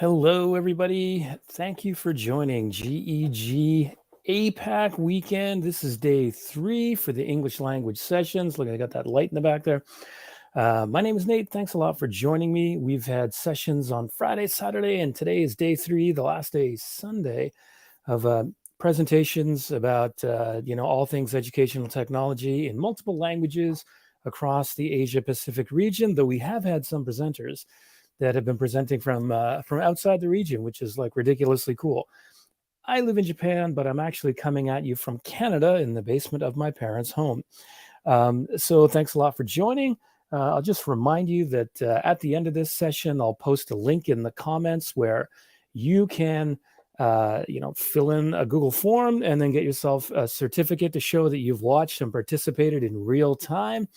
Hello, everybody. Thank you for joining GEG APAC Weekend. This is day 3 for the English language sessions. Look, I got that light in the back there. My name is Nate. Thanks a lot for joining me. We've had sessions on Friday, Saturday, and today is day 3, the last day, Sunday, of presentations about all things educational technology in multiple languages across the Asia Pacific region, though we have had some presenters that have been presenting from outside the region, which is like ridiculously cool. I live in Japan, but I'm actually coming at you from Canada in the basement of my parents' home. So thanks a lot for joining. I'll just remind you that at the end of this session, I'll post a link in the comments where you can fill in a Google form and then get yourself a certificate to show that you've watched and participated in real time.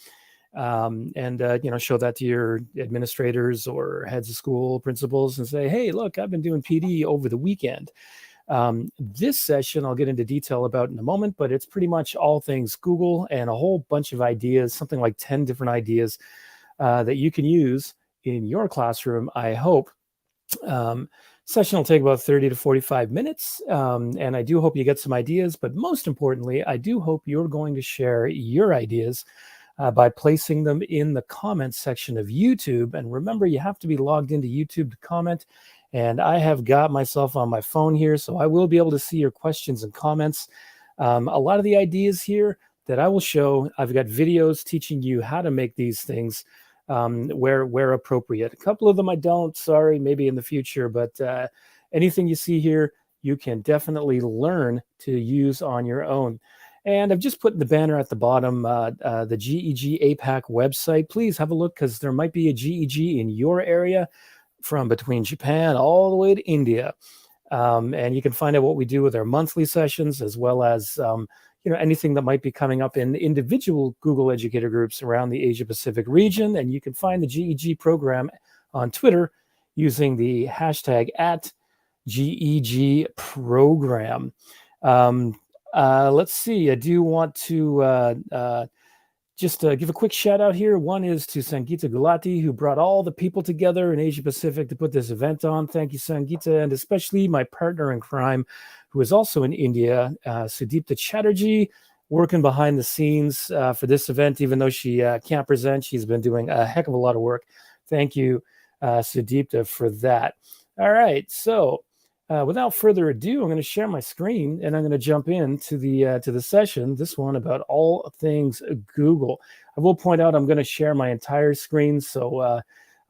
Show that to your administrators or heads of school, principals, and say, hey, look, I've been doing PD over the weekend. This session I'll get into detail about in a moment, but it's pretty much all things Google and a whole bunch of ideas, something like 10 different ideas that you can use in your classroom, I hope. Session will take about 30 to 45 minutes, and I do hope you get some ideas, but most importantly, I do hope you're going to share your ideas by placing them in the comments section of YouTube. And remember, you have to be logged into YouTube to comment. And I have got myself on my phone here, so I will be able to see your questions and comments. A lot of the ideas here that I will show, I've got videos teaching you how to make these things where appropriate. A couple of them I don't, sorry, maybe in the future, but anything you see here, you can definitely learn to use on your own. And I've just put in the banner at the bottom the GEG APAC website. Please have a look, because there might be a GEG in your area from between Japan all the way to India. And you can find out what we do with our monthly sessions, as well as anything that might be coming up in individual Google Educator groups around the Asia Pacific region. And you can find the GEG program on Twitter using the hashtag @GEG program. Let's see. I do want to just give a quick shout out here. One is to Sangeeta Gulati, who brought all the people together in Asia Pacific to put this event on. Thank you, Sangeeta, and especially my partner in crime, who is also in India, Sudipta Chatterjee, working behind the scenes for this event. Even though she can't present, she's been doing a heck of a lot of work. Thank you, Sudipta, for that. All right, so without further ado, I'm going to share my screen and I'm going to jump into the session, this one about all things Google. I will point out I'm going to share my entire screen, so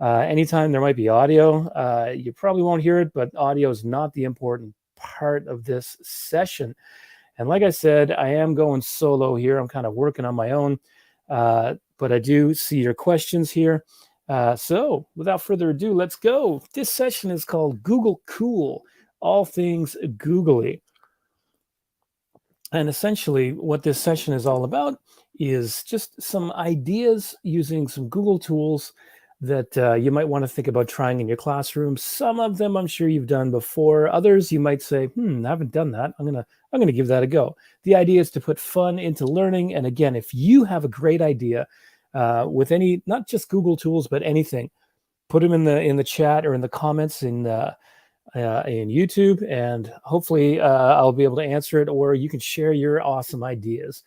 anytime there might be audio, you probably won't hear it, but audio is not the important part of this session. And like I said, I am going solo here. I'm kind of working on my own, but I do see your questions here. So without further ado, let's go. This session is called Google Cool. All things googly. And essentially what this session is all about is just some ideas using some Google tools that you might want to think about trying in your classroom. Some of them I'm sure you've done before. Others you might say, I haven't done that. I'm gonna give that a go. The idea is to put fun into learning. And again, if you have a great idea with any, not just Google tools, but anything, put them in the chat or in the comments in YouTube, and hopefully I'll be able to answer it, or you can share your awesome ideas.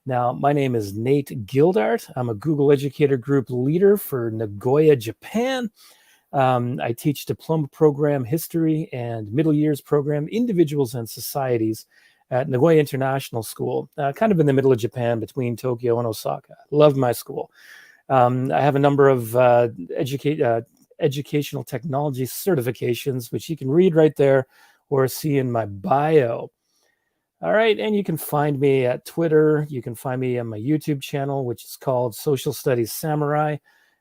Now, my name is Nate Gildart. I'm a Google Educator Group Leader for Nagoya, Japan. I teach diploma program history and middle years program individuals and societies at Nagoya International School, kind of in the middle of Japan between Tokyo and Osaka. Love my school. I have a number of educational technology certifications, which you can read right there or see in my bio. All right, and you can find me at Twitter. You can find me on my YouTube channel, which is called Social Studies Samurai,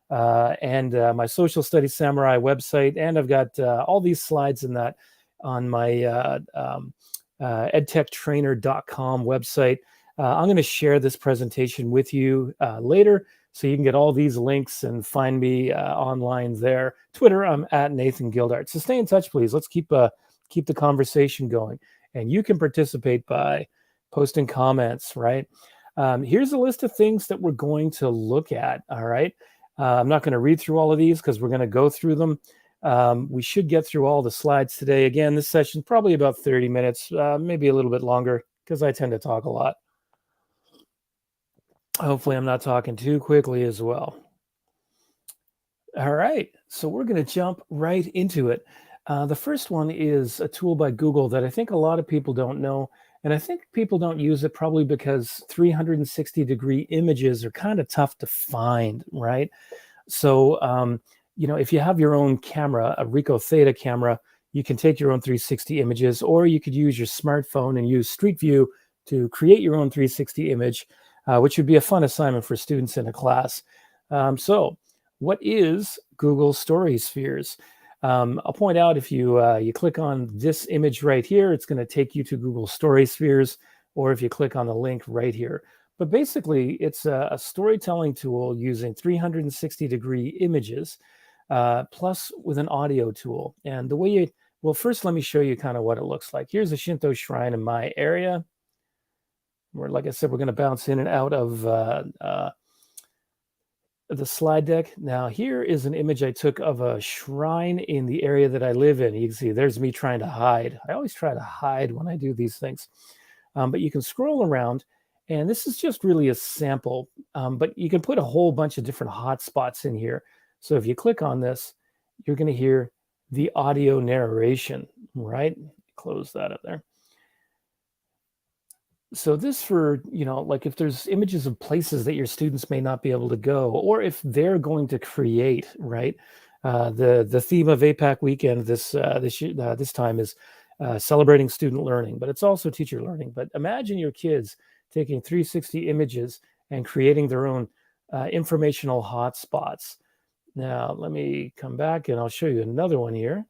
and my Social Studies Samurai website. And I've got all these slides in that on my edtechtrainer.com website. I'm going to share this presentation with you later, so you can get all these links and find me online there. Twitter, I'm at Nathan Gildart. So stay in touch, please. Let's keep the conversation going. And you can participate by posting comments, right? Here's a list of things that we're going to look at, all right? I'm not going to read through all of these because we're going to go through them. We should get through all the slides today. Again, this session is probably about 30 minutes, maybe a little bit longer, because I tend to talk a lot. Hopefully I'm not talking too quickly as well. All right, so we're going to jump right into it. The first one is a tool by Google that I think a lot of people don't know, and I think people don't use it probably because 360-degree images are kind of tough to find, right? So, if you have your own camera, a Ricoh Theta camera, you can take your own 360 images, or you could use your smartphone and use Street View to create your own 360 image, which would be a fun assignment for students in a class. So what is Google Story Spheres? I'll point out if you click on this image right here, it's going to take you to Google Story Spheres, or if you click on the link right here. But basically, it's a storytelling tool using 360-degree images, plus with an audio tool. And the way well, first let me show you kind of what it looks like. Here's a Shinto shrine in my area, where, like I said, we're going to bounce in and out of the slide deck. Now, here is an image I took of a shrine in the area that I live in. You can see there's me trying to hide. I always try to hide when I do these things. But you can scroll around, and this is just really a sample, but you can put a whole bunch of different hotspots in here. So if you click on this, you're going to hear the audio narration, right? Close that up there. So this for, like if there's images of places that your students may not be able to go, or if they're going to create, right? The theme of APAC Weekend this time is celebrating student learning, but it's also teacher learning. But imagine your kids taking 360 images and creating their own informational hotspots. Now, let me come back and I'll show you another one here.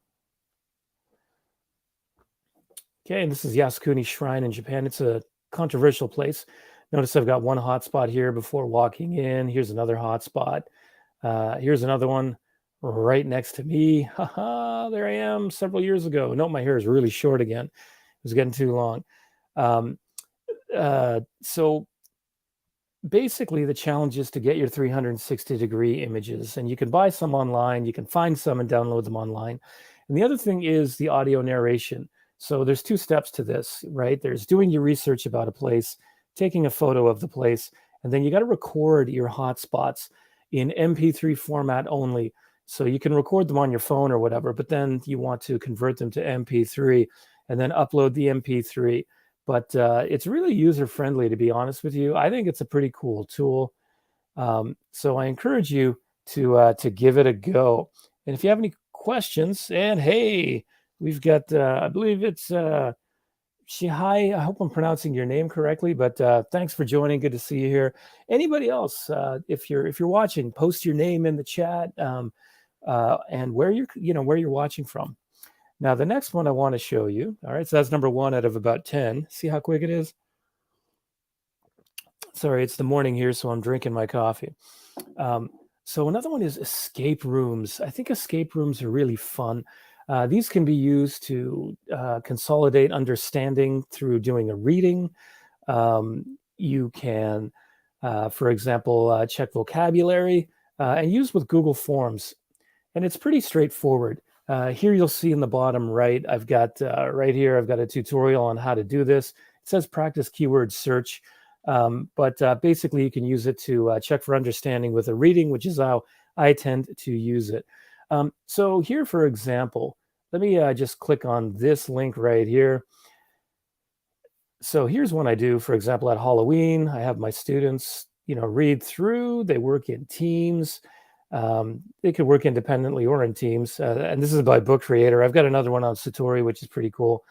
Okay, and this is Yasukuni Shrine in Japan. It's a controversial place. Notice I've got one hotspot here before walking in. Here's another hotspot. Here's another one right next to me. Haha, there I am several years ago. No, my hair is really short again. It was getting too long. So basically the challenge is to get your 360-degree images, and you can buy some online. You can find some and download them online. And the other thing is the audio narration. So there's two steps to this, right? There's doing your research about a place, taking a photo of the place, and then you got to record your hotspots in MP3 format only. So you can record them on your phone or whatever, but then you want to convert them to MP3 and then upload the MP3. But it's really user-friendly, to be honest with you. I think it's a pretty cool tool. So I encourage you to give it a go. And if you have any questions, and hey, we've got, I believe it's Shihai. I hope I'm pronouncing your name correctly, but thanks for joining. Good to see you here. Anybody else, if you're watching, post your name in the chat and where you're watching from. Now, the next one I want to show you. All right, so that's number 1 out of about 10. See how quick it is? Sorry, it's the morning here, so I'm drinking my coffee. So another one is escape rooms. I think escape rooms are really fun. These can be used to consolidate understanding through doing a reading. You can, for example, check vocabulary and use with Google Forms. And it's pretty straightforward. Here you'll see in the bottom right, I've got right here, I've got a tutorial on how to do this. It says practice keyword search. But basically you can use it to check for understanding with a reading, which is how I tend to use it. So here, for example, let me just click on this link right here. So here's one I do, for example, at Halloween. I have my students, read through. They work in teams. They could work independently or in teams. And this is by Book Creator. I've got another one on Satori, which is pretty cool,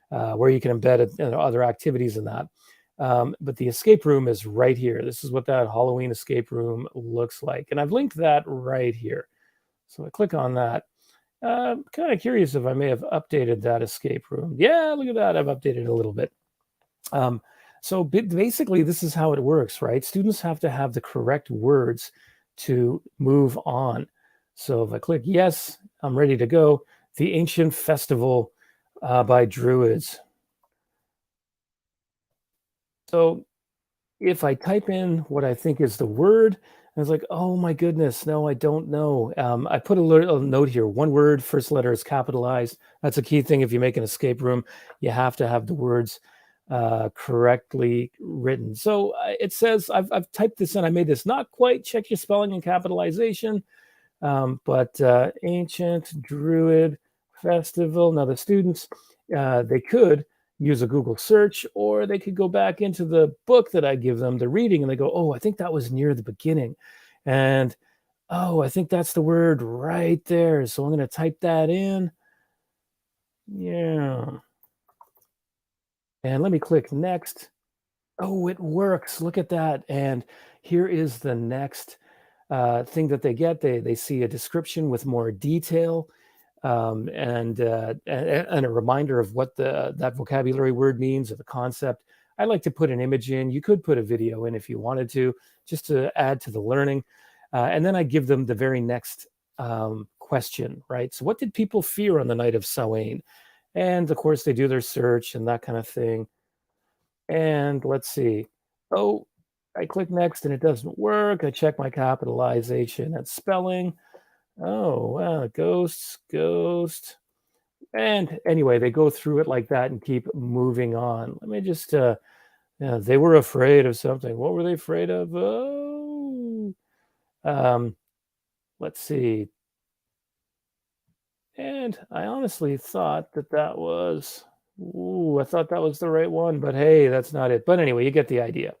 where you can embed other activities in that. But the escape room is right here. This is what that Halloween escape room looks like. And I've linked that right here. So I click on that. I'm kind of curious if I may have updated that escape room. Yeah, look at that. I've updated it a little bit. So basically, this is how it works, right? Students have to have the correct words to move on. So if I click yes, I'm ready to go. The Ancient Festival by Druids. So if I type in what I think is the word, I was like, oh my goodness, no, I don't know. I put a note here. One word, first letter is capitalized. That's a key thing if you make an escape room. You have to have the words correctly written. So it says, I've typed this in. I made this not quite. Check your spelling and capitalization. But Ancient Druid Festival. Now the students, they could use a Google search, or they could go back into the book that I give them, the reading, and they go, oh, I think that was near the beginning. And oh, I think that's the word right there. So I'm going to type that in. Yeah. And let me click next. Oh, it works. Look at that. And here is the next thing that they get. They see a description with more detail, and a reminder of what that vocabulary word means, or the concept. I like to put an image in. You could put a video in if you wanted to, just to add to the learning. And then I give them the very next question, right? So what did people fear on the night of Samhain? And of course, they do their search and that kind of thing. And let's see. Oh, I click next and it doesn't work. I check my capitalization and spelling. Oh, ghosts, ghost. And anyway, they go through it like that and keep moving on. Let me just, they were afraid of something. What were they afraid of? Oh, um, let's see. And I honestly thought that was, I thought that was the right one, but hey, that's not it. But anyway, you get the idea.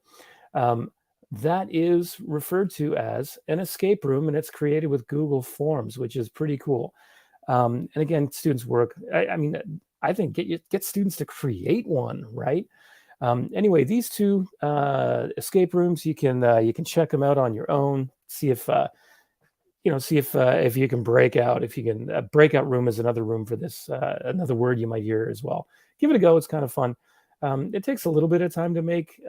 Um, that is referred to as an escape room, and it's created with Google Forms, which is pretty cool. And again, students work. I mean, I think get students to create one, right? Anyway, these two escape rooms, you can check them out on your own. See if if you can break out. If you can breakout room is another room for this. Another word you might hear as well. Give it a go. It's kind of fun. It takes a little bit of time to make.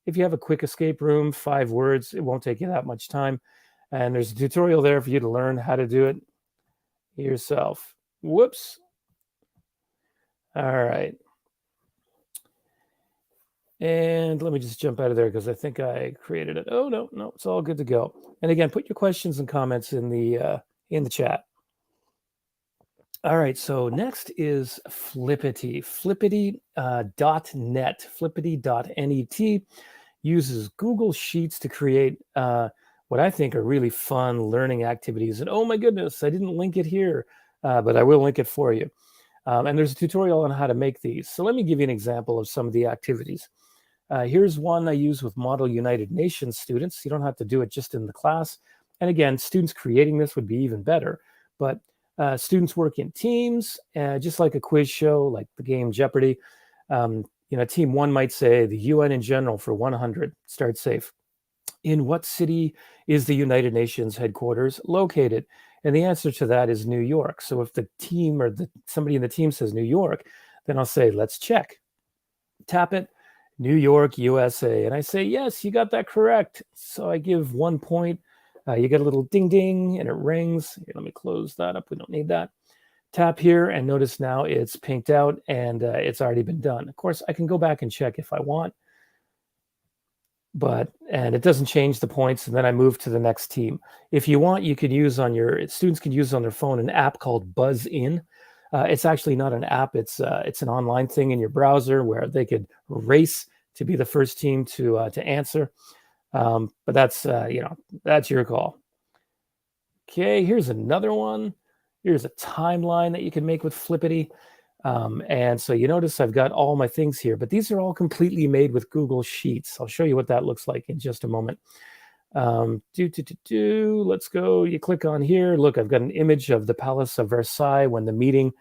If you have a quick escape room, 5 words, it won't take you that much time. And there's a tutorial there for you to learn how to do it yourself. Whoops. All right. And let me just jump out of there because I think I created it. Oh, no, it's all good to go. And again, put your questions and comments in the chat. All right, so next is Flippity. Flippity.net, flippity.net uses Google Sheets to create what I think are really fun learning activities. And oh my goodness, I didn't link it here, but I will link it for you. And there's a tutorial on how to make these. So let me give you an example of some of the activities. Here's one I use with Model United Nations students. You don't have to do it just in the class. And again, students creating this would be even better. But students work in teams, just like a quiz show, like the game Jeopardy. Team 1 might say the UN in general for 100. Start safe. In what city is the United Nations headquarters located? And the answer to that is New York. So if the team or somebody in the team says New York, then I'll say, let's check. Tap it. New York, USA. And I say, yes, you got that correct. So I give 1 point. You get a little ding ding and it rings. Here, let me close that up. We don't need that. Tap here and notice now it's pinked out and it's already been done. Of course, I can go back and check if I want, and it doesn't change the points. And then I move to the next team. If you want, you could use students can use on their phone an app called Buzz In. It's actually not an app. It's an online thing in your browser where they could race to be the first team to answer. But that's your call. Okay, here's another one. Here's a timeline that you can make with Flippity. And so you notice I've got all my things here, but these are all completely made with Google Sheets. I'll show you what that looks like in just a moment. Let's go. You click on here. Look, I've got an image of the Palace of Versailles when the meeting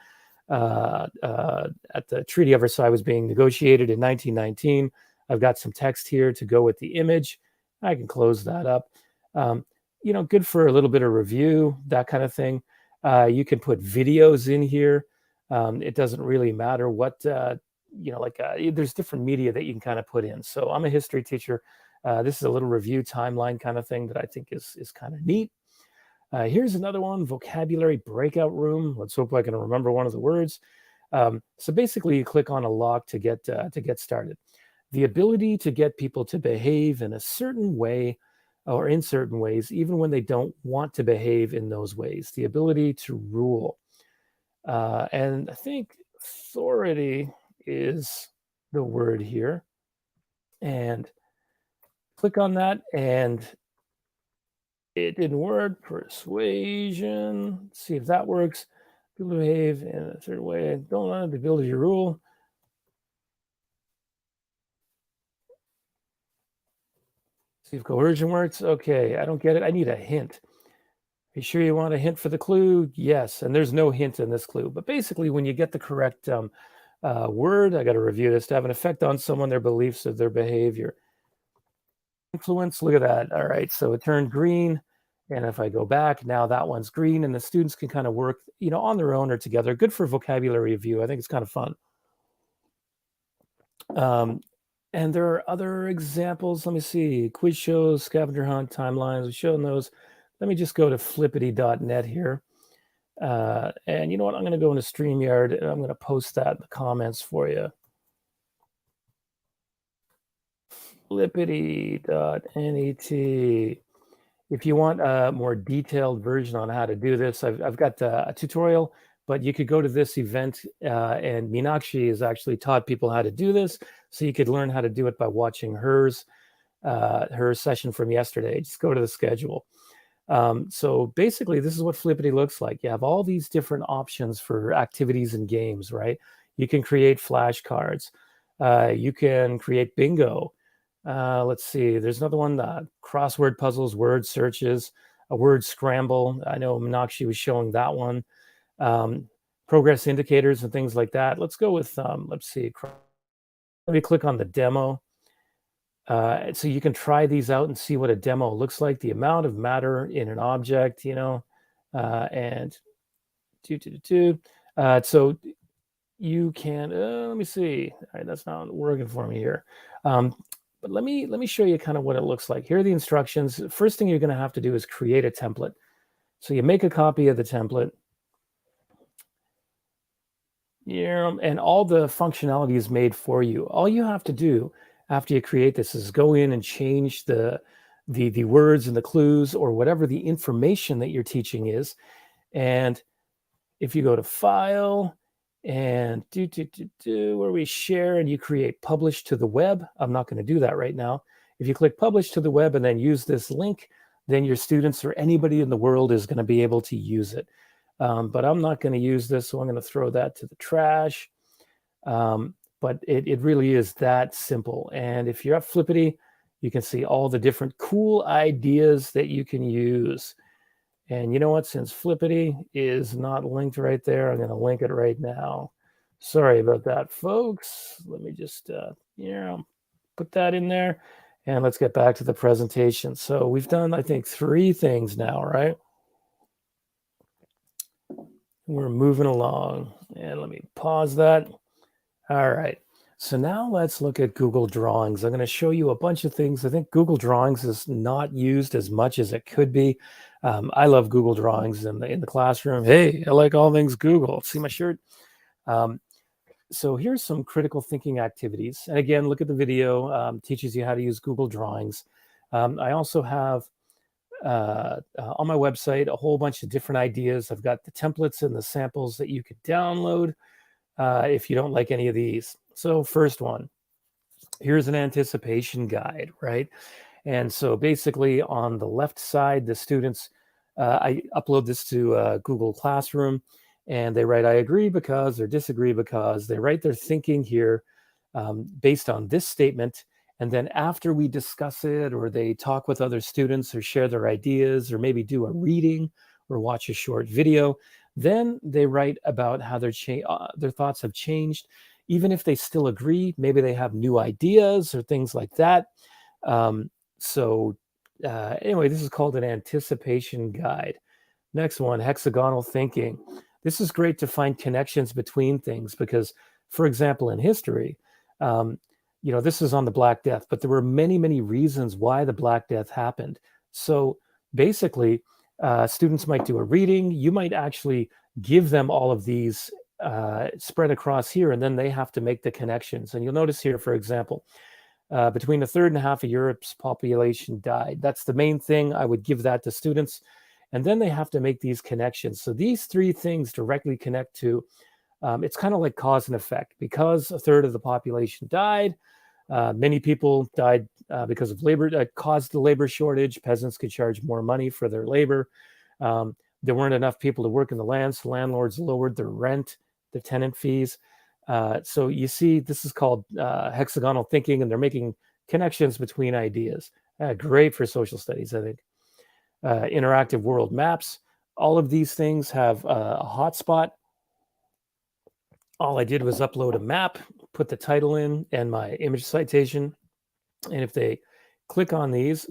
at the Treaty of Versailles was being negotiated in 1919. I've got some text here to go with the image. I can close that up. Good for a little bit of review, that kind of thing. You can put videos in here. It doesn't really matter what, there's different media that you can kind of put in. So I'm a history teacher. This is a little review timeline kind of thing that I think is kind of neat. Here's another one, vocabulary breakout room. Let's hope I can remember one of the words. So basically you click on a lock to get started. The ability to get people to behave in a certain way or in certain ways, even when they don't want to behave in those ways. The ability to rule. And I think authority is the word here. And click on that, and it didn't work. Persuasion. Let's see if that works. People behave in a certain way. Don't have the ability to rule. See if coercion works. Okay, I don't get it. I need a hint. Are you sure you want a hint for the clue? Yes, and there's no hint in this clue. But basically, when you get the correct word, I got to review this, to have an effect on someone, their beliefs, or their behavior. Influence, look at that. All right, so it turned green. And if I go back, now that one's green, and the students can kind of work, on their own or together. Good for vocabulary review. I think it's kind of fun. And there are other examples. Let me see. Quiz shows, scavenger hunt, timelines. We've shown those. Let me just go to flippity.net here. And you know what? I'm going to go into StreamYard, and I'm going to post that in the comments for you. Flippity.net. If you want a more detailed version on how to do this, I've got a tutorial, but you could go to this event, and Meenakshi has actually taught people how to do this. So you could learn how to do it by watching her session from yesterday. Just go to the schedule. So basically, this is what Flippity looks like. You have all these different options for activities and games, right? You can create flashcards. You can create bingo. Let's see, there's another one, crossword puzzles, word searches, a word scramble. I know Meenakshi was showing that one. Progress indicators and things like that. Let's go with, let's see, let me click on the demo. So you can try these out and see what a demo looks like, the amount of matter in an object, and so you can, let me see. All right, that's not working for me here. But let me show you kind of what it looks like. Here are the instructions. First thing you're going to have to do is create a template. So you make a copy of the template. Yeah, and all the functionality is made for you. All you have to do after you create this is go in and change the words and the clues, or whatever the information that you're teaching is. And if you go to File and where we share, and you create Publish to the Web, I'm not going to do that right now. If you click Publish to the Web and then use this link, then your students or anybody in the world is going to be able to use it. But I'm not going to use this, so I'm going to throw that to the trash. But it really is that simple. And if you're at Flippity, you can see all the different cool ideas that you can use. And you know what? Since Flippity is not linked right there, I'm going to link it right now. Sorry about that, folks. Let me just put that in there. And let's get back to the presentation. So we've done, I think, 3 things now, right? We're moving along. And let me pause that. All right. So now let's look at Google Drawings. I'm going to show you a bunch of things. I think Google Drawings is not used as much as it could be. I love Google Drawings in the classroom. Hey, I like all things Google. See my shirt? So here's some critical thinking activities. And again, look at the video. Teaches you how to use Google Drawings. I also have on my website a whole bunch of different ideas. I've got the templates and the samples that you could download if you don't like any of these. So first one, here's an anticipation guide, right? And so basically on the left side, the students, I upload this to Google Classroom, and they write, I agree because, or disagree because. They write their thinking here based on this statement. And then after we discuss it, or they talk with other students, or share their ideas, or maybe do a reading or watch a short video, then they write about how their thoughts have changed. Even if they still agree, maybe they have new ideas or things like that. Anyway, this is called an anticipation guide. Next one, hexagonal thinking. This is great to find connections between things because, for example, in history, this is on the Black Death, but there were many, many reasons why the Black Death happened. So basically, students might do a reading. You might actually give them all of these spread across here, and then they have to make the connections. And you'll notice here, for example, between a third and a half of Europe's population died. That's the main thing. I would give that to students. And then they have to make these connections. So these three things directly connect to, it's kind of like cause and effect. Because a third of the population died, many people died because of labor, caused the labor shortage. Peasants could charge more money for their labor. There weren't enough people to work in the land, so landlords lowered their rent, the tenant fees. So you see, this is called hexagonal thinking, and they're making connections between ideas. Great for social studies, I think. Interactive world maps. All of these things have a hotspot. All I did was upload a map, put the title in and my image citation. And if they click on these,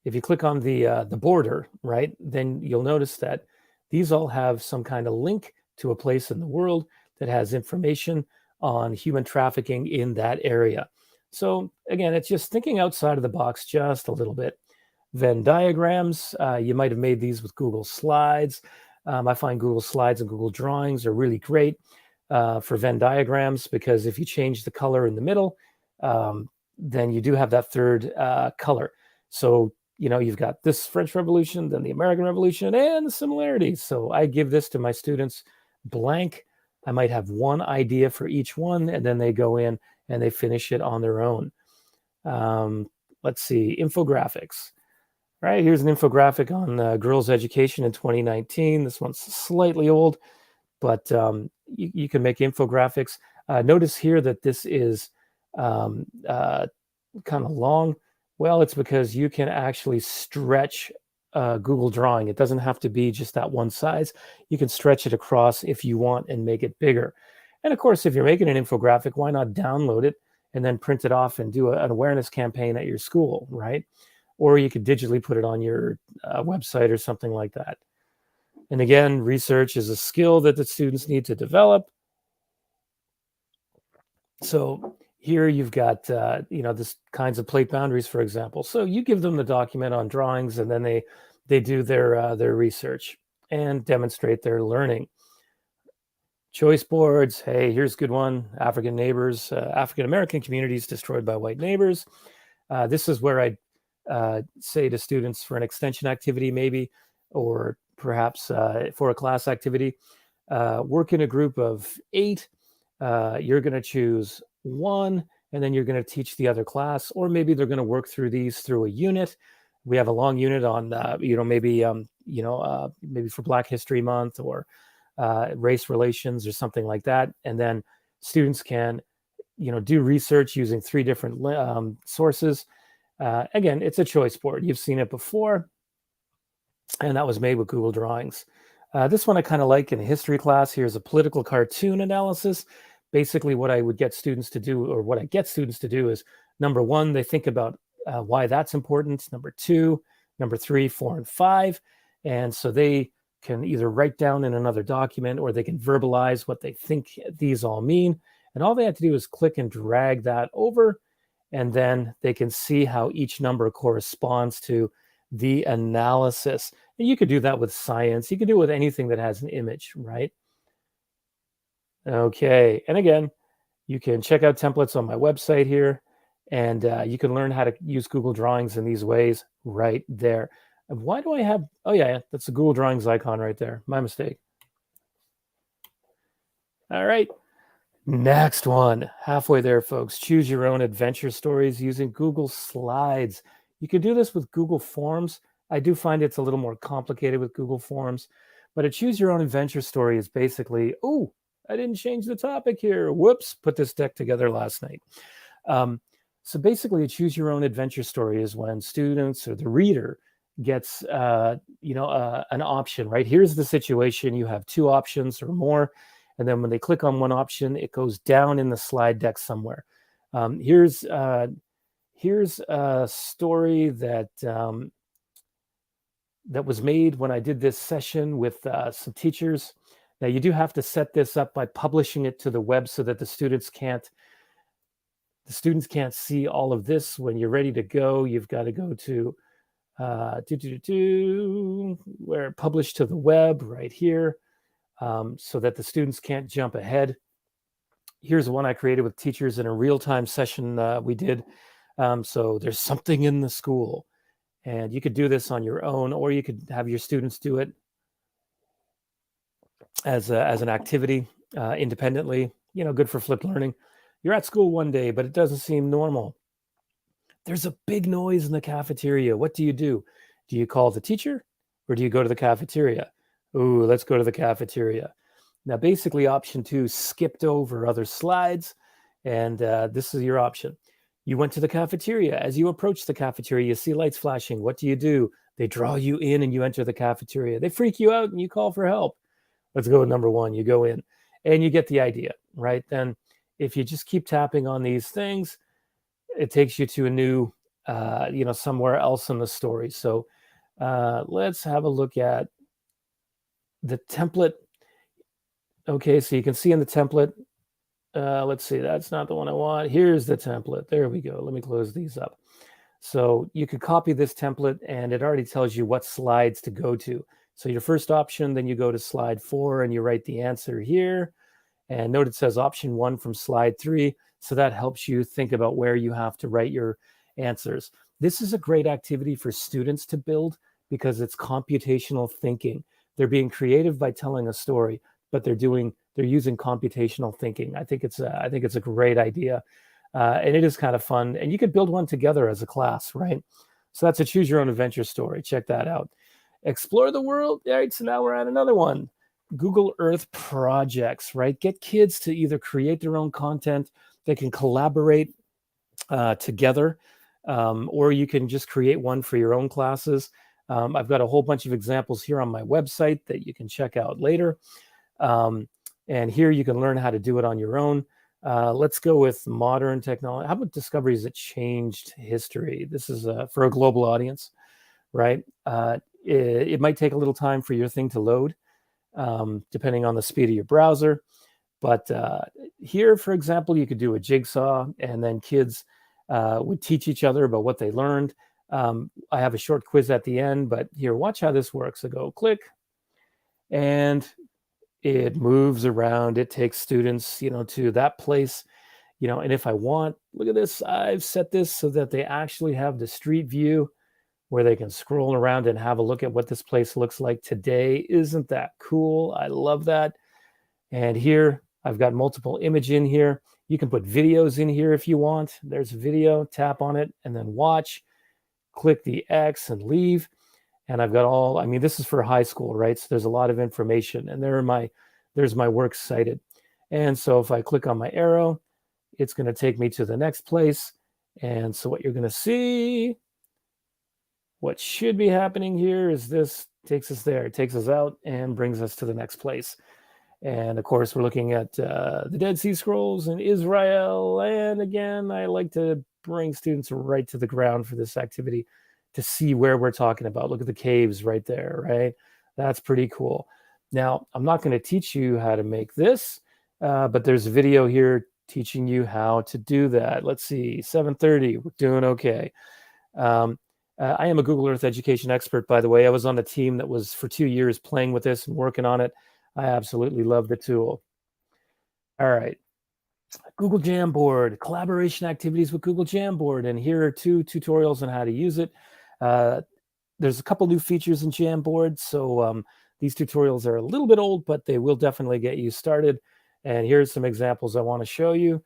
if you click on the border, right, then you'll notice that these all have some kind of link to a place in the world that has information on human trafficking in that area. So again, it's just thinking outside of the box just a little bit. Venn diagrams, you might have made these with Google Slides. I find Google Slides and Google Drawings are really great for Venn diagrams, because if you change the color in the middle, then you do have that third color. So, you've got this French Revolution, then the American Revolution, and the similarities. So I give this to my students blank. I might have one idea for each one, and then they go in and they finish it on their own. Let's see, infographics. All right, here's an infographic on girls' education in 2019. This one's slightly old, but you can make infographics. Notice here that this is kind of long. Well, it's because you can actually stretch Google Drawing. It doesn't have to be just that one size. You can stretch it across if you want and make it bigger. And of course, if you're making an infographic, why not download it and then print it off and do an awareness campaign at your school, right? Or you could digitally put it on your website or something like that. And again, research is a skill that the students need to develop. So here you've got, this kinds of plate boundaries, for example. So you give them the document on drawings, and then they do their research and demonstrate their learning. Choice boards. Hey, here's a good one. African neighbors, African American communities destroyed by white neighbors. This is where I say to students for an extension activity, maybe, or perhaps for a class activity, work in a group of 8. You're going to choose one, and then you're going to teach the other class, or maybe they're going to work through these through a unit. We have a long unit on, maybe for Black History Month or race relations or something like that. And then students can, do research using 3 different sources. Again, it's a choice board. You've seen it before, and that was made with Google Drawings. This one I kind of like in a history class. Here's a political cartoon analysis. Basically, what I would get students to do, or what I get students to do, is number 1, they think about why that's important. Number 2, number 3, 4, and 5. And so they can either write down in another document, or they can verbalize what they think these all mean. And all they have to do is click and drag that over, and then they can see how each number corresponds to the analysis. And you could do that with science. You can do it with anything that has an image, right? Okay, and again, you can check out templates on my website here, and you can learn how to use Google Drawings in these ways right there. And why do I have, oh yeah, that's the Google Drawings icon right there. My mistake. All right. Next one, halfway there, folks. Choose your own adventure stories using Google Slides. You can do this with Google Forms. I do find it's a little more complicated with Google Forms, but a choose your own adventure story is basically, oh, I didn't change the topic here. Whoops, put this deck together last night. So basically, a choose your own adventure story is when students or the reader gets, an option, right? Here's the situation. You have 2 options or more. And then when they click on one option, it goes down in the slide deck somewhere. Here's a story that was made when I did this session with some teachers. Now, you do have to set this up by publishing it to the web so that the students can't see all of this. When you're ready to go, you've got to go to where publish to the web right here. So that the students can't jump ahead. Here's one I created with teachers in a real-time session we did. So there's something in the school, and you could do this on your own, or you could have your students do it as an activity independently. Good for flipped learning. You're at school one day, but it doesn't seem normal. There's a big noise in the cafeteria. What do? Do you call the teacher, or do you go to the cafeteria? Ooh, let's go to the cafeteria. Now, basically, option 2 skipped over other slides, and this is your option. You went to the cafeteria. As you approach the cafeteria, you see lights flashing. What do? They draw you in, and you enter the cafeteria. They freak you out, and you call for help. Let's go with number 1. You go in, and you get the idea, right? Then if you just keep tapping on these things, it takes you to a new, somewhere else in the story. So let's have a look at the template. Okay, so you can see in the template, let's see, that's not the one I want. Here's the template. There we go. Let me close these up. So you could copy this template, and it already tells you what slides to go to. So your first option, then you go to slide 4, and you write the answer here. And note it says option 1 from slide 3. So that helps you think about where you have to write your answers. This is a great activity for students to build because it's computational thinking. They're being creative by telling a story, but they're using computational thinking. I think it's a great idea, and it is kind of fun. And you could build one together as a class, right? So that's a choose your own adventure story. Check that out. Explore the world. All right, so now we're at another one. Google Earth projects, right? Get kids to either create their own content. They can collaborate together, or you can just create one for your own classes. I've got a whole bunch of examples here on my website that you can check out later. And here you can learn how to do it on your own. Let's go with modern technology. How about discoveries that changed history? This is for a global audience, right? It might take a little time for your thing to load, depending on the speed of your browser. But here, for example, you could do a jigsaw, and then kids would teach each other about what they learned. I have a short quiz at the end, but here, watch how this works. I go click, and it moves around. It takes students, to that place, and if I want, look at this, I've set this so that they actually have the street view where they can scroll around and have a look at what this place looks like today. Isn't that cool? I love that. And here, I've got multiple image in here. You can put videos in here if you want. There's a video, tap on it, and then watch. Click the X and leave. And I've got this is for high school, right? So there's a lot of information, and there's my work cited. And so if I click on my arrow, it's going to take me to the next place. And so what you're going to see, what should be happening here is this takes us there. It takes us out and brings us to the next place. And of course, we're looking at the Dead Sea Scrolls in Israel. And again, I like to bring students right to the ground for this activity to see where we're talking about. Look at the caves right there, right? That's pretty cool. Now, I'm not going to teach you how to make this, but there's a video here teaching you how to do that. Let's see, 7:30, we're doing okay. I am a Google Earth education expert, by the way. I was on the team that was for 2 years playing with this and working on it. I absolutely love the tool. All right. Google Jamboard, collaboration activities with Google Jamboard. And here are 2 tutorials on how to use it. There's a couple new features in Jamboard. So these tutorials are a little bit old, but they will definitely get you started. And here's some examples I want to show you.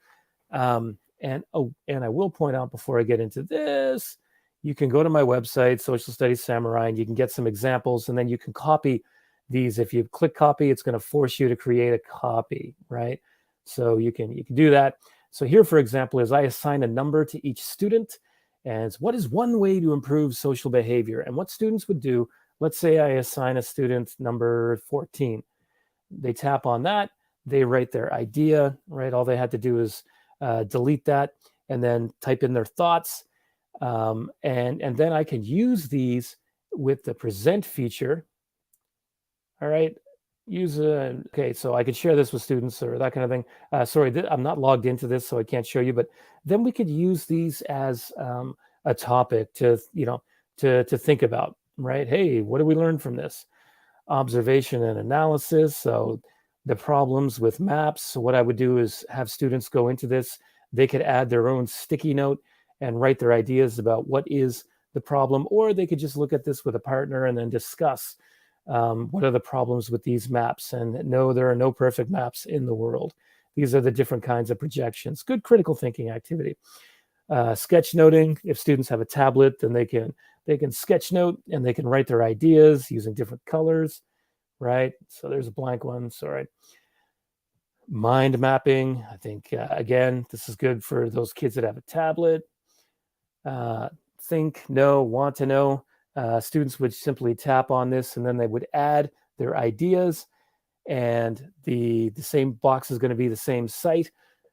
And I will point out before I get into this, you can go to my website, Social Studies Samurai, and you can get some examples, and then you can copy these. If you click copy, it's going to force you to create a copy, right? So you can do that. So here, for example, is I assign a number to each student, and it's what is one way to improve social behavior? And what students would do, let's say I assign a student number 14. They tap on that, they write their idea, right? All they had to do is delete that and then type in their thoughts. And then I can use these with the present feature. All right, okay, so I could share this with students or that kind of thing. Sorry, I'm not logged into this, so I can't show you, but then we could use these as a topic to think about, right? Hey, what do we learn from this? Observation and analysis. So the problems with maps. So what I would do is have students go into this. They could add their own sticky note and write their ideas about what is the problem, or they could just look at this with a partner and then discuss what are the problems with these maps. And no, there are no perfect maps in the world. These are the different kinds of projections. Good critical thinking activity. Sketch noting. If students have a tablet, then they can sketch note and they can write their ideas using different colors, right? So there's a blank one. Sorry. Mind mapping. I think, again, this is good for those kids that have a tablet. Think, know, want to know. Students would simply tap on this and then they would add their ideas, and the same box is going to be the same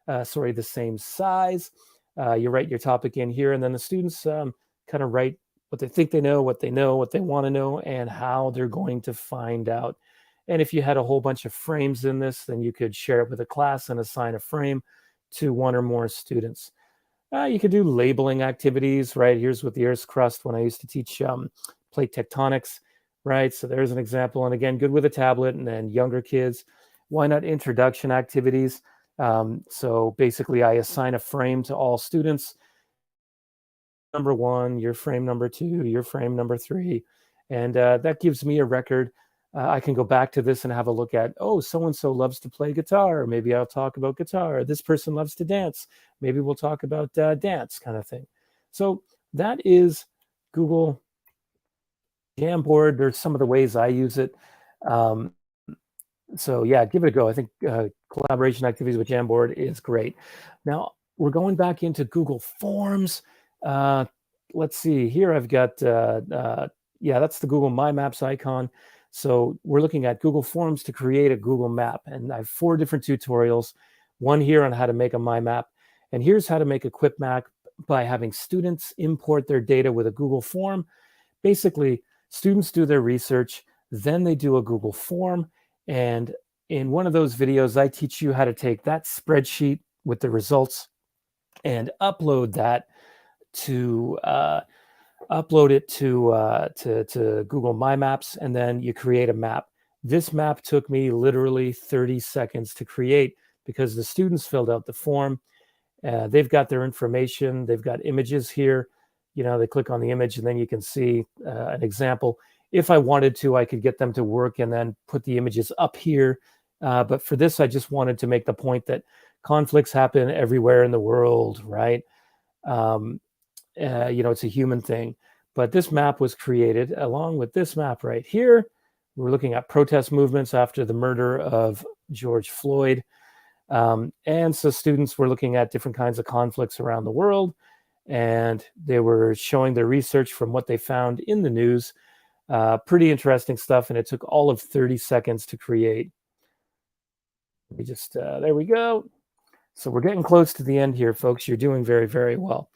the same size. You write your topic in here, and then the students kind of write what they think they know, what they want to know, and how they're going to find out. And if you had a whole bunch of frames in this, then you could share it with a class and assign a frame to one or more students. You could do labeling activities, right? Here's with the Earth's crust when I used to teach plate tectonics, right? So there's an example. And again, good with a tablet. And then younger kids, why not introduction activities? So basically, I assign a frame to all students. Number one, your frame number two, your frame number three. And that gives me a record. I can go back to this and have a look at, oh, so-and-so loves to play guitar. Maybe I'll talk about guitar. This person loves to dance. Maybe we'll talk about dance kind of thing. So that is Google Jamboard. There's some of the ways I use it. So yeah, give it a go. I think collaboration activities with Jamboard is great. Now we're going back into Google Forms. Let's see here. I've got, yeah, that's the Google My Maps icon. So we're looking at Google Forms to create a Google map. And I have 4 different tutorials, one here on how to make a My Map. And here's how to make a quick map by having students import their data with a Google form. Basically, students do their research, then they do a Google form. And in one of those videos, I teach you how to take that spreadsheet with the results and upload that to to Google My Maps, and then you create a map. This map took me literally 30 seconds to create because the students filled out the form. They've got their information. They've got images here. You know, they click on the image and then you can see an example. If I wanted to, I could get them to work and then put the images up here. But for this, I just wanted to make the point that conflicts happen everywhere in the world, right? You know, it's a human thing. But this map was created along with this map right here. We're looking at protest movements after the murder of George Floyd. And so students were looking at different kinds of conflicts around the world, and they were showing their research from what they found in the news. Pretty interesting stuff, and it took all of 30 seconds to create. Let me just, there we go. So we're getting close to the end here, folks. You're doing very, very well.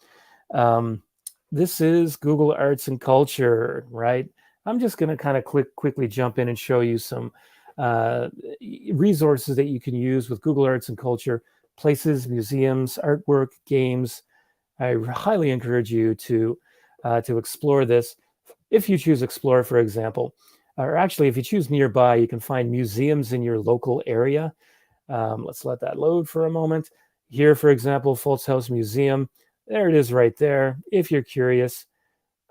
This is Google Arts and Culture, right? I'm just going to kind of quickly jump in and show you some resources that you can use with Google Arts and Culture, places, museums, artwork, games. I highly encourage you to explore this. If you choose Explore, for example, or actually if you choose Nearby, you can find museums in your local area. Let's let that load for a moment. Here, for example, Fultz House Museum. There it is right there. If you're curious,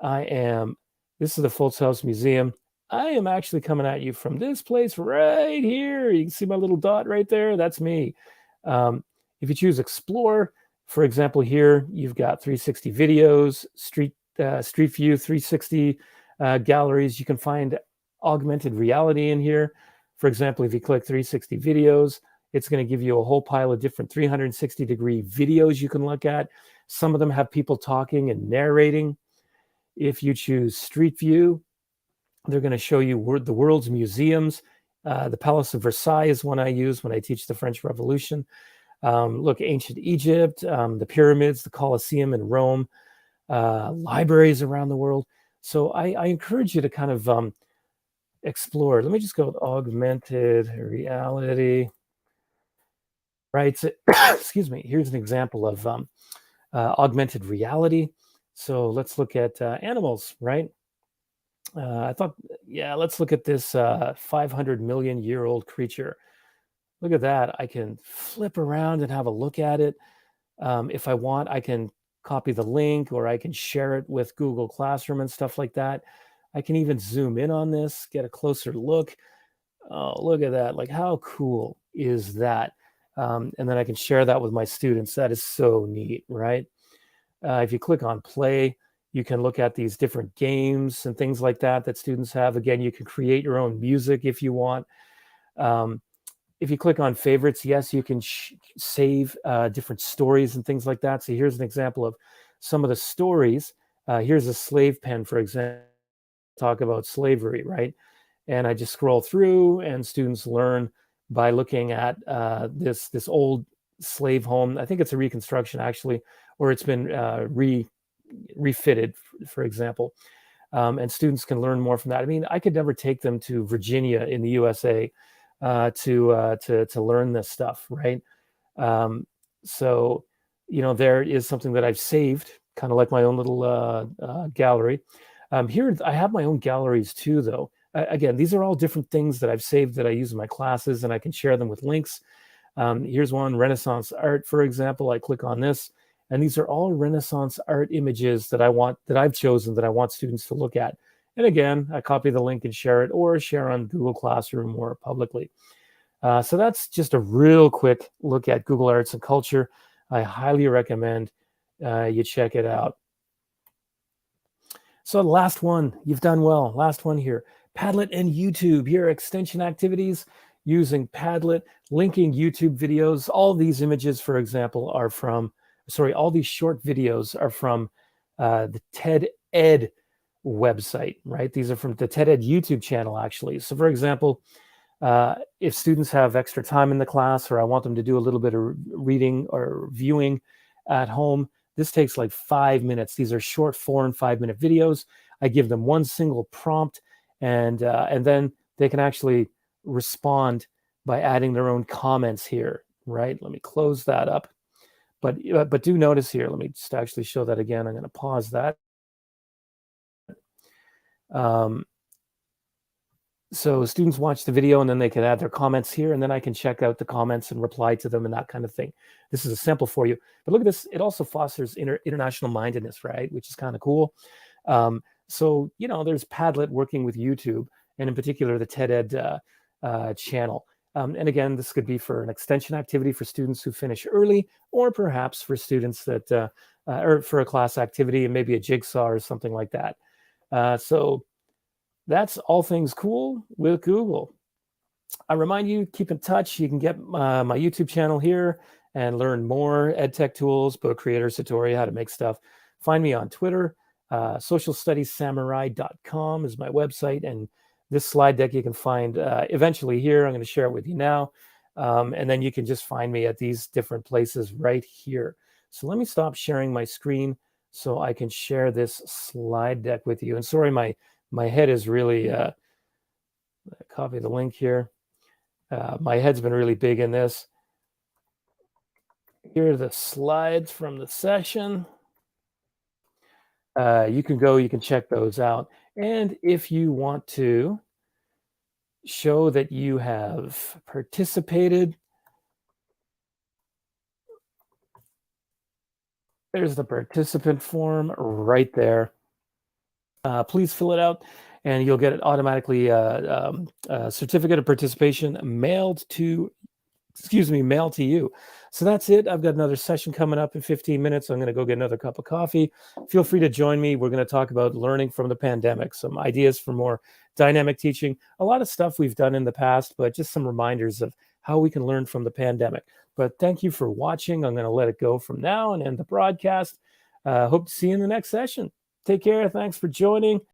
this is the Fultz House Museum. I am actually coming at you from this place right here. You can see my little dot right there. That's me. If you choose Explore, for example, here you've got 360 videos, Street View 360 galleries. You can find augmented reality in here. For example, if you click 360 videos, it's going to give you a whole pile of different 360-degree videos you can look at. Some of them have people talking and narrating. If you choose Street View, they're going to show you the world's museums. The Palace of Versailles is one I use when I teach the French Revolution. Look, ancient Egypt, the pyramids, the Colosseum in Rome, libraries around the world. So I encourage you to kind of explore. Let me just go with augmented reality. Right. So, excuse me. Here's an example of augmented reality. So let's look at animals, right? I thought, yeah, let's look at this 500 million year old creature. Look at that. I can flip around and have a look at it. If I want, I can copy the link or I can share it with Google Classroom and stuff like that. I can even zoom in on this, get a closer look. Oh, look at that. Like, how cool is that? And then I can share that with my students. That is so neat, right? If you click on play, you can look at these different games and things like that that students have. Again, you can create your own music if you want. Um, if you click on favorites, yes, you can save different stories and things like that. So here's an example of some of the stories. Here's a slave pen, for example, talk about slavery, right? And I just scroll through, and students learn by looking at this old slave home. I think it's a reconstruction, actually, or it's been refitted, for example. And students can learn more from that. I mean, I could never take them to Virginia in the USA to learn this stuff, right? So, there is something that I've saved, kind of like my own little gallery. Here, I have my own galleries too, though. Again, these are all different things that I've saved that I use in my classes, and I can share them with links. Here's one, Renaissance art, for example. I click on this, and these are all Renaissance art images that I've chosen that I want students to look at. And again, I copy the link and share it, or share on Google Classroom or publicly. So that's just a real quick look at Google Arts and Culture. I highly recommend you check it out. So the last one, you've done well. Last one here, Padlet and YouTube. Here are extension activities using Padlet, linking YouTube videos. All these images, for example, are from, all these short videos are from the TED Ed website, right? These are from the TED Ed YouTube channel, actually. So for example, if students have extra time in the class, or I want them to do a little bit of reading or viewing at home, this takes like 5 minutes. These are short 4 and 5 minute videos. I give them one single prompt, and then they can actually respond by adding their own comments here, right? Let me close that up. But do notice here, let me just actually show that again. I'm going to pause that. So students watch the video, and then they can add their comments here, and then I can check out the comments and reply to them and that kind of thing. This is a sample for you. But look at this. It also fosters international mindedness, right? Which is kind of cool. So, there's Padlet working with YouTube, and in particular, the TED Ed channel. And again, this could be for an extension activity for students who finish early, or perhaps for students that, or for a class activity, and maybe a jigsaw or something like that. So that's all things cool with Google. I remind you, keep in touch. You can get my YouTube channel here and learn more EdTech tools, book creator, Satori, how to make stuff. Find me on Twitter. socialstudiessamurai.com is my website. And this slide deck you can find eventually here. I'm going to share it with you now. And then you can just find me at these different places right here. So let me stop sharing my screen so I can share this slide deck with you. And sorry, my head is really, copy the link here. My head's been really big in this. Here are the slides from the session. You can check those out. And if you want to show that you have participated, there's the participant form right there. Please fill it out, and you'll get it automatically a certificate of participation mailed to you. So that's it. I've got another session coming up in 15 minutes. I'm going to go get another cup of coffee. Feel free to join me. We're going to talk about learning from the pandemic, some ideas for more dynamic teaching, a lot of stuff we've done in the past, but just some reminders of how we can learn from the pandemic. But thank you for watching. I'm going to let it go from now and end the broadcast. Hope to see you in the next session. Take care. Thanks for joining.